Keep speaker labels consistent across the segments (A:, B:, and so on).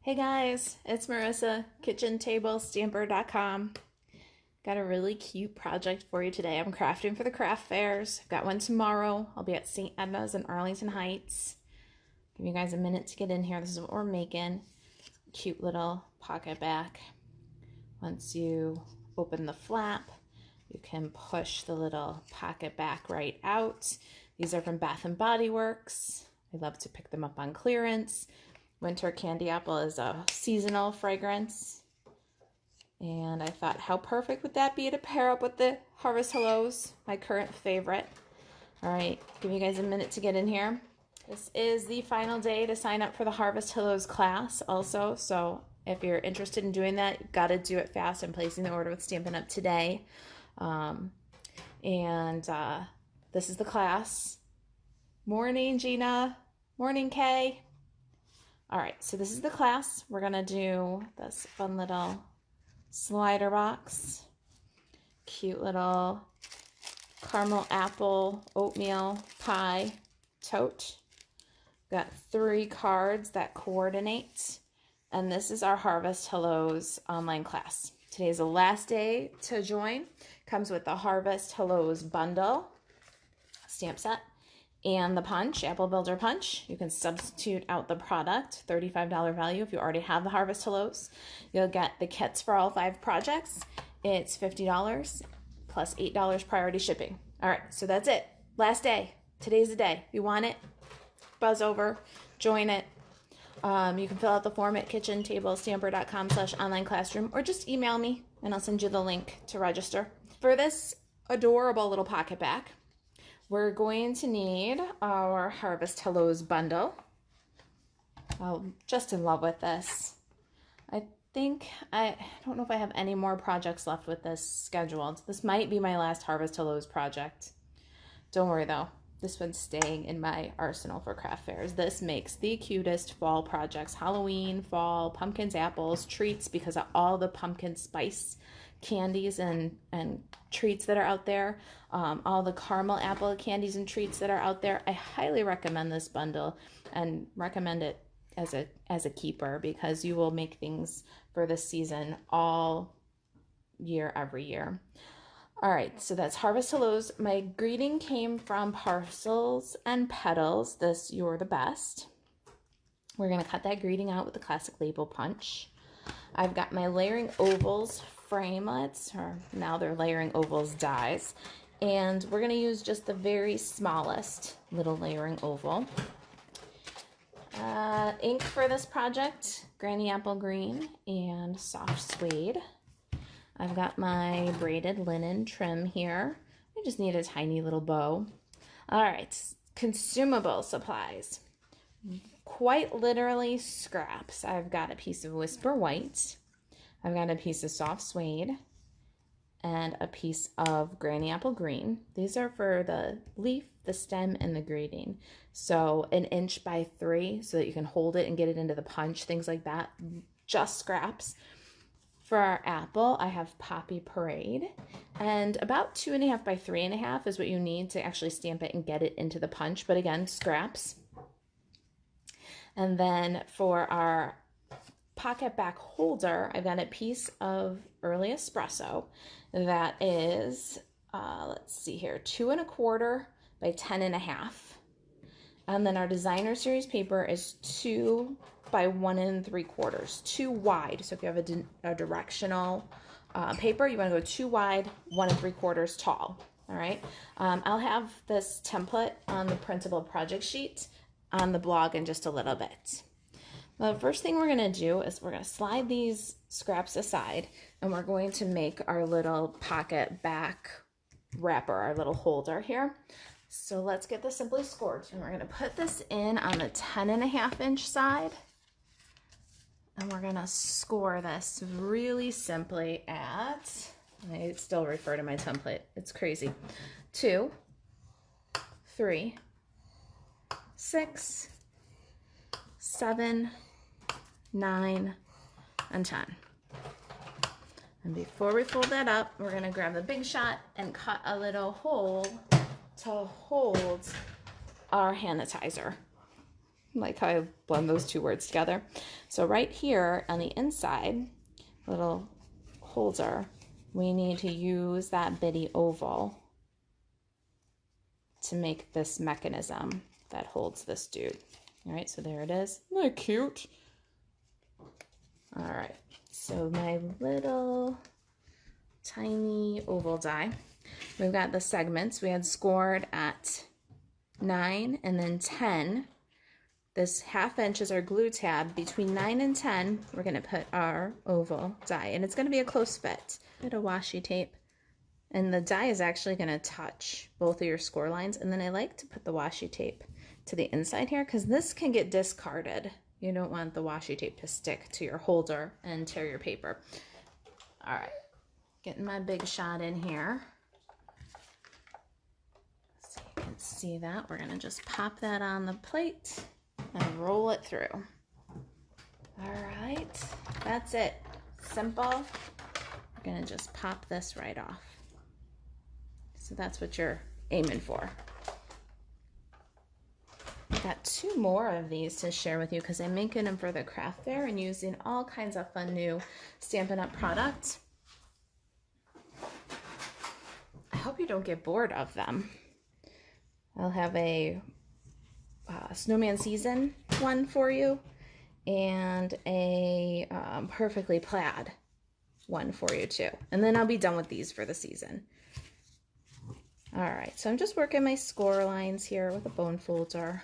A: Hey guys, it's Marisa, kitchentablestamper.com. Got a really cute project for you today. I'm crafting for the craft fairs. I've got one tomorrow. I'll be at St. Edna's in Arlington Heights. Give you guys a minute to get in here. This is what we're making. Cute little pocket back. Once you open the flap, you can push the little pocket back right out. These are from Bath & Body Works. I love to pick them up on clearance. Winter Candy Apple is a seasonal fragrance. And I thought, how perfect would that be to pair up with the Harvest Hellos, my current favorite. All right, give you guys a minute to get in here. This is the final day to sign up for the Harvest Hellos class also. So if you're interested in doing that, you've got to do it fast. I'm placing the order with Stampin' Up today. This is the class. Morning, Gina. Morning, Kay. All right, so this is the class. We're gonna do this fun little slider box, cute little caramel apple oatmeal pie tote. Got 3 cards that coordinate, and this is our Harvest Hellos online class. Today is the last day to join. Comes with the Harvest Hellos bundle, stamp set, and the punch, Apple Builder punch. You can substitute out the product, $35 value if you already have the Harvest Hellos. You'll get the kits for all 5 projects. It's $50 plus $8 priority shipping. All right, so that's it. Last day. Today's the day. If you want it, buzz over, join it. You can fill out the form at kitchentablestamper.com/online classroom or just email me and I'll send you the link to register. For this adorable little pocket back, we're going to need our Harvest Hellos bundle. I'm just in love with this. I don't know if I have any more projects left with this scheduled. This might be my last Harvest Hellos project. Don't worry though, this one's staying in my arsenal for craft fairs. This makes the cutest fall projects. Halloween, fall, pumpkins, apples, treats, because of all the pumpkin spice candies and treats that are out there, all the caramel apple candies and treats that are out there. I highly recommend this bundle and recommend it as a keeper, because you will make things for this season all year, every year. All right, so that's Harvest Hellos. My greeting came from Parcels and Petals, this You're the Best. We're gonna cut that greeting out with the classic label punch. I've got my layering ovals framelits, or now they're layering ovals dies, and we're going to use just the very smallest little layering oval. Ink for this project, Granny Apple Green and Soft Suede. I've got my braided linen trim here. I just need a tiny little bow. All right, consumable supplies. Quite literally scraps. I've got a piece of Whisper White. I've got a piece of Soft Suede and a piece of Granny Apple Green. These are for the leaf, the stem, and the greeting. So 1 inch by 3 so that you can hold it and get it into the punch, things like that. Just scraps. For our apple, I have Poppy Parade, and about 2.5 by 3.5 is what you need to actually stamp it and get it into the punch, but again, scraps. And then for our pocket back holder, I've got a piece of Early Espresso that is, let's see here, 2.25 by 10.5. And then our designer series paper is 2 by 1.75, 2 wide. So if you have a directional paper, you want to go 2 wide, 1.75 tall. All right. I'll have this template on the printable project sheet on the blog in just a little bit. The first thing we're going to do is we're going to slide these scraps aside, and we're going to make our little pocket back wrapper, our little holder here. So let's get this simply scored, and we're going to put this in on the 10.5 inch side, and we're going to score this really simply at, I still refer to my template, it's crazy, 2, 3, 6, 7, 9, and 10. And before we fold that up, we're going to grab the Big Shot and cut a little hole to hold our hand sanitizer. Like how I blend those two words together. So right here on the inside, little holder, we need to use that bitty oval to make this mechanism that holds this dude. All right, so there it is. Isn't that cute? All right, so my little tiny oval die. We've got the segments. We had scored at 9 and then 10. This 1/2 inch is our glue tab. Between 9 and 10, we're going to put our oval die, and it's going to be a close fit. Bit of washi tape, and the die is actually going to touch both of your score lines. And then I like to put the washi tape to the inside here because this can get discarded. You don't want the washi tape to stick to your holder and tear your paper. All right, getting my big shot in here. So you can see that. We're going to just pop that on the plate and roll it through. All right, that's it. Simple. We're gonna just pop this right off. So that's what you're aiming for. I've got 2 more of these to share with you because I'm making them for the craft fair and using all kinds of fun new Stampin' Up! Products. I hope you don't get bored of them. I'll have a snowman season one for you and a perfectly plaid one for you too, and then I'll be done with these for the season. All right, so I'm just working my score lines here with a bone folder,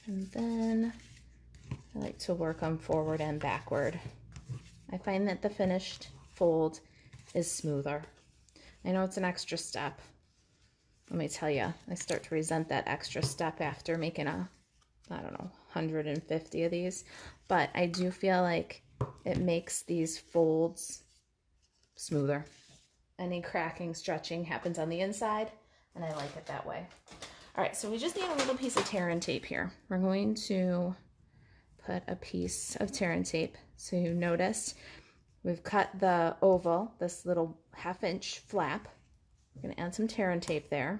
A: and then I like to work them forward and backward. I find that the finished fold is smoother. I know it's an extra step. Let me tell you, I start to resent that extra step after making I don't know, 150 of these. But I do feel like it makes these folds smoother. Any cracking, stretching happens on the inside, and I like it that way. All right, so we just need a little piece of tear and tape here. We're going to put a piece of tear and tape. So you notice we've cut the oval, this little 1/2 inch flap. We're going to add some tear and tape there.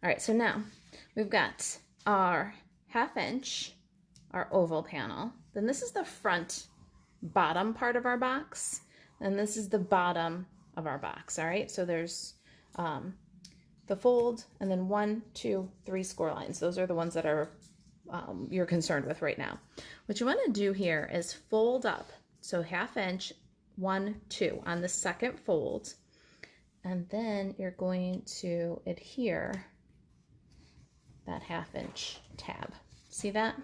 A: All right, so now we've got our 1/2 inch, our oval panel. Then this is the front bottom part of our box, and this is the bottom of our box. All right, so there's the fold, and then 1, 2, 3 score lines. Those are the ones that are you're concerned with right now. What you want to do here is fold up, so 1/2 inch, 1, 2 on the second fold. And then you're going to adhere that 1/2 inch tab. See that?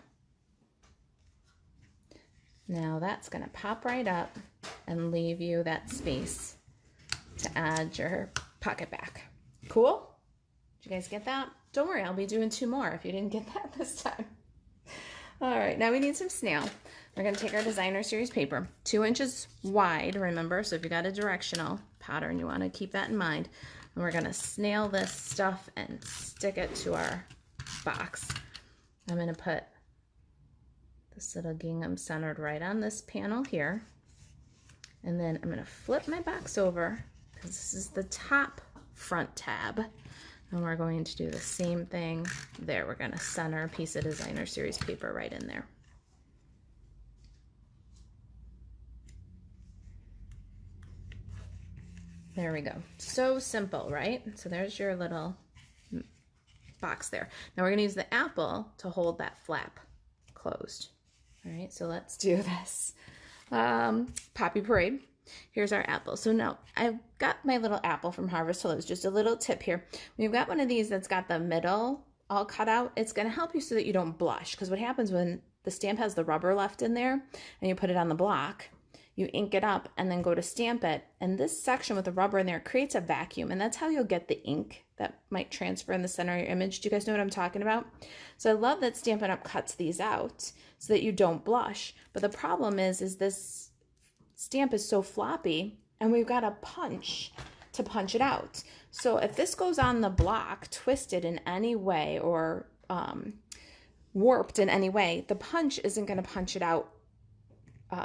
A: Now that's going to pop right up and leave you that space to add your pocket back. Cool? Did you guys get that? Don't worry, I'll be doing 2 more if you didn't get that this time. All right, now we need some snail. We're going to take our designer series paper, 2 inches wide, remember, so if you got a directional pattern, you want to keep that in mind. And we're going to snail this stuff and stick it to our box. I'm going to put this little gingham centered right on this panel here. And then I'm going to flip my box over because this is the top front tab. And we're going to do the same thing there. We're going to center a piece of designer series paper right in there. There we go. So simple, right? So there's your little box there. Now we're going to use the apple to hold that flap closed. All right, so let's do this. Poppy Parade. Here's our apple. So now I've got my little apple from Harvest to Lowe's. Just a little tip here. We've got one of these that's got the middle all cut out. It's going to help you so that you don't blush, because what happens when the stamp has the rubber left in there and you put it on the block, you ink it up and then go to stamp it, and this section with the rubber in there creates a vacuum, and that's how you'll get the ink that might transfer in the center of your image. Do you guys know what I'm talking about? So I love that Stampin' Up! Cuts these out so that you don't blush, but the problem is this stamp is so floppy, and we've got a punch to punch it out. So if this goes on the block twisted in any way or warped in any way, the punch isn't going to punch it out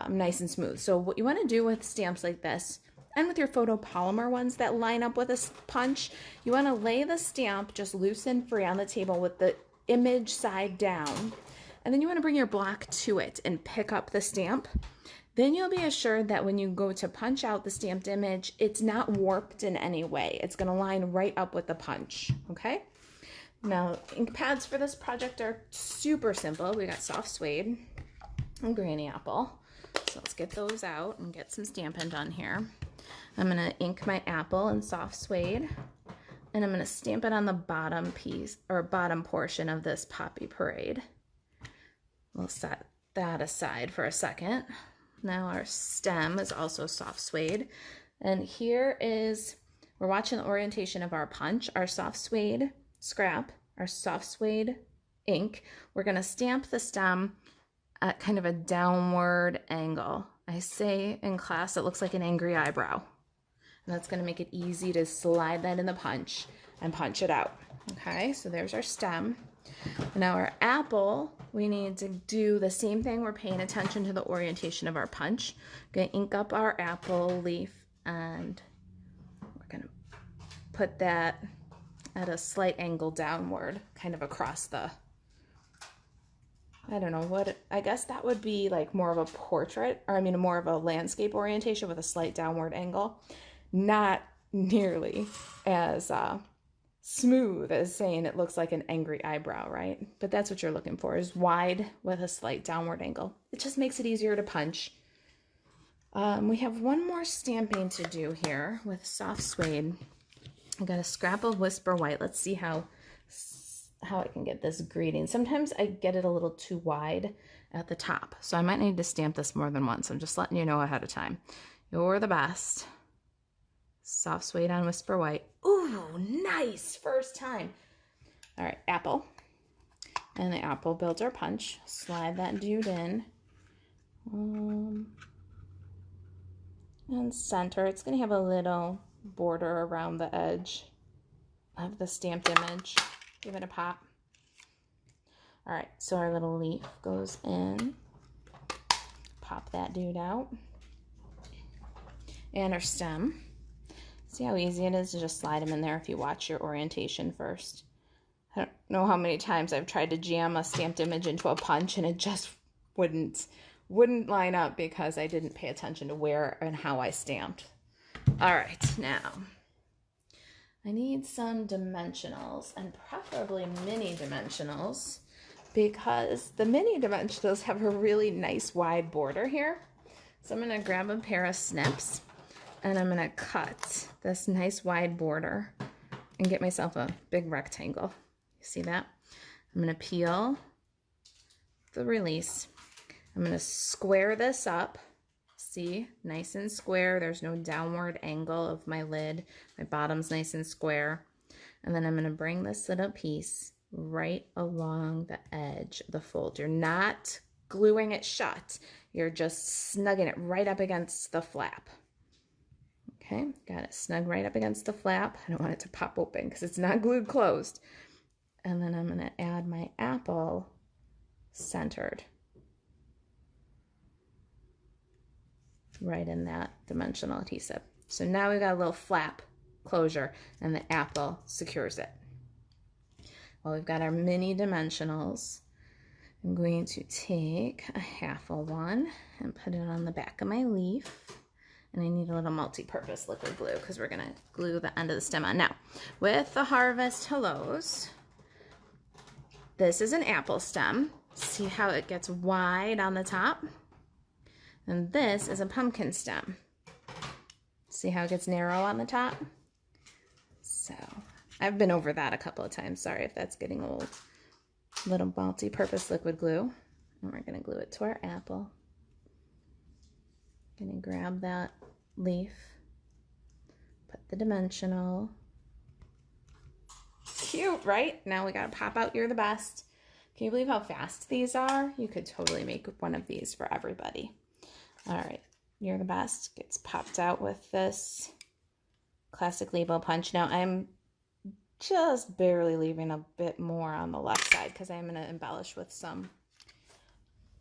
A: nice and smooth. So what you want to do with stamps like this, and with your photopolymer ones that line up with a punch, you want to lay the stamp just loose and free on the table with the image side down. And then you want to bring your block to it and pick up the stamp. Then you'll be assured that when you go to punch out the stamped image, it's not warped in any way. It's going to line right up with the punch, okay? Now, ink pads for this project are super simple. We got soft suede and granny apple. So let's get those out and get some Stampin' done here. I'm going to ink my apple in soft suede, and I'm going to stamp it on the bottom piece or bottom portion of this Poppy Parade. We'll set that aside for a second. Now our stem is also soft suede, and here is, we're watching the orientation of our punch, our soft suede scrap, our soft suede ink. We're going to stamp the stem at kind of a downward angle. I say in class it looks like an angry eyebrow, and that's going to make it easy to slide that in the punch and punch it out. Okay, so there's our stem. Now our apple, we need to do the same thing. We're paying attention to the orientation of our punch. We're going to ink up our apple leaf, and we're going to put that at a slight angle downward, kind of across the, I don't know what, I guess that would be like more of a portrait, or I mean more of a landscape orientation with a slight downward angle. Not nearly as smooth as saying it looks like an angry eyebrow, right? But that's what you're looking for, is wide with a slight downward angle. It just makes it easier to punch. We have one more stamping to do here with soft suede. I got a scrap of Whisper White. Let's see how I can get this greeting. Sometimes I get it a little too wide at the top, so I might need to stamp this more than once. I'm just letting you know ahead of time. You're the best. Soft suede on Whisper White. Ooh, nice. First time. All right, apple. And the apple builds our punch. Slide that dude in. And center. It's going to have a little border around the edge of the stamped image. Give it a pop. All right, so our little leaf goes in. Pop that dude out. And our stem. See how easy it is to just slide them in there if you watch your orientation first. I don't know how many times I've tried to jam a stamped image into a punch and it just wouldn't line up because I didn't pay attention to where and how I stamped. All right, now I need some dimensionals, and preferably mini dimensionals, because the mini dimensionals have a really nice wide border here. So I'm going to grab a pair of snips, and I'm going to cut this nice wide border and get myself a big rectangle. You see that? I'm going to peel the release. I'm going to square this up. See, nice and square. There's no downward angle of my lid. My bottom's nice and square. And then I'm going to bring this little piece right along the edge of the fold. You're not gluing it shut. You're just snugging it right up against the flap. Okay, got it snug right up against the flap. I don't want it to pop open because it's not glued closed. And then I'm going to add my apple centered right in that dimensional adhesive. So now we've got a little flap closure and the apple secures it. Well, we've got our mini dimensionals. I'm going to take a half of one and put it on the back of my leaf. And I need a little multi-purpose liquid glue because we're going to glue the end of the stem on. Now, with the Harvest Hellos, this is an apple stem. See how it gets wide on the top? And this is a pumpkin stem. See how it gets narrow on the top? So, I've been over that a couple of times. Sorry if that's getting old. Little multi-purpose liquid glue. And we're going to glue it to our apple. Going to grab that leaf. Put the dimensional. Cute, right? Now we got to pop out You're the Best. Can you believe how fast these are? You could totally make one of these for everybody. All right, You're the Best gets popped out with this classic label punch. Now I'm just barely leaving a bit more on the left side because I'm going to embellish with some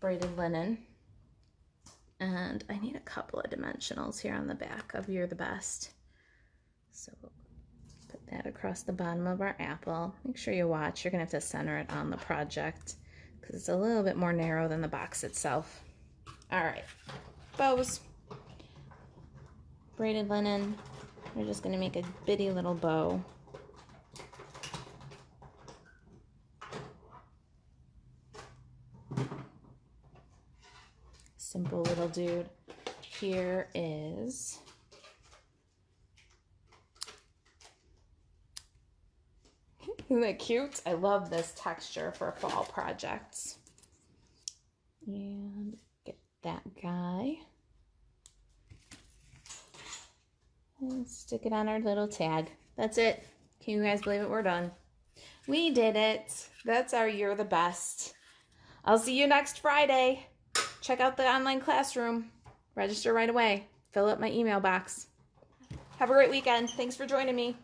A: braided linen. And I need a couple of dimensionals here on the back of You're the Best. So put that across the bottom of our apple. Make sure you watch. You're going to have to center it on the project because it's a little bit more narrow than the box itself. All right, bows. Braided linen. We're just going to make a bitty little bow. Simple little dude. Here is isn't that cute? I love this texture for fall projects. And get that guy. And stick it on our little tag. That's it. Can you guys believe it? We're done. We did it. That's our You're the Best. I'll see you next Friday. Check out the online classroom. Register right away. Fill up my email box. Have a great weekend. Thanks for joining me.